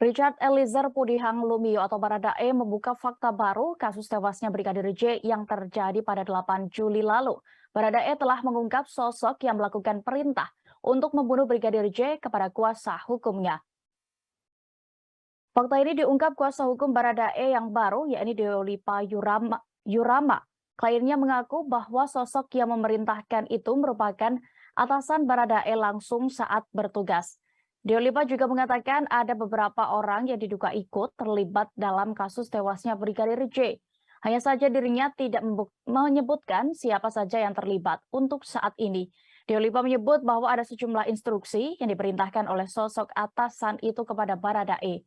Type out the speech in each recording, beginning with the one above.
Richard Eliezer Pudihang Lumiu atau Baradae membuka fakta baru kasus tewasnya Brigadir J yang terjadi pada 8 Juli lalu. Baradae telah mengungkap sosok yang melakukan perintah untuk membunuh Brigadir J kepada kuasa hukumnya. Fakta ini diungkap kuasa hukum Baradae yang baru, yakni Deolipa Yurama. Kliennya mengaku bahwa sosok yang memerintahkan itu merupakan atasan Baradae langsung saat bertugas. Deolipa juga mengatakan ada beberapa orang yang diduga ikut terlibat dalam kasus tewasnya Brigadir J. Hanya saja dirinya tidak menyebutkan siapa saja yang terlibat untuk saat ini. Deolipa menyebut bahwa ada sejumlah instruksi yang diperintahkan oleh sosok atasan itu kepada Baradae.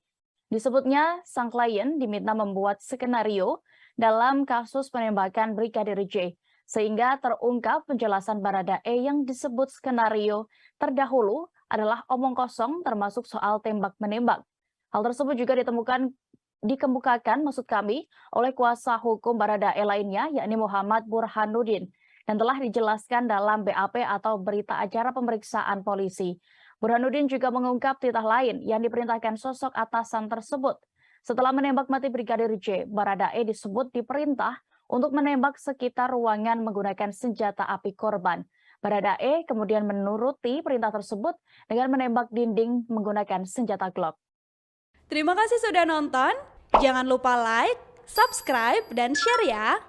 Disebutnya, sang klien diminta membuat skenario dalam kasus penembakan Brigadir J, sehingga terungkap penjelasan Baradae yang disebut skenario terdahulu adalah omong kosong termasuk soal tembak-menembak. Hal tersebut juga dikemukakan maksud kami oleh kuasa hukum Baradae lainnya, yakni Muhammad Burhanuddin, dan telah dijelaskan dalam BAP atau berita acara pemeriksaan polisi. Burhanuddin juga mengungkap titah lain yang diperintahkan sosok atasan tersebut. Setelah menembak mati Brigadir J, Baradae disebut diperintah untuk menembak sekitar ruangan menggunakan senjata api korban. Baradae kemudian menuruti perintah tersebut dengan menembak dinding menggunakan senjata Glock. Terima kasih sudah nonton. Jangan lupa like, subscribe, dan share ya.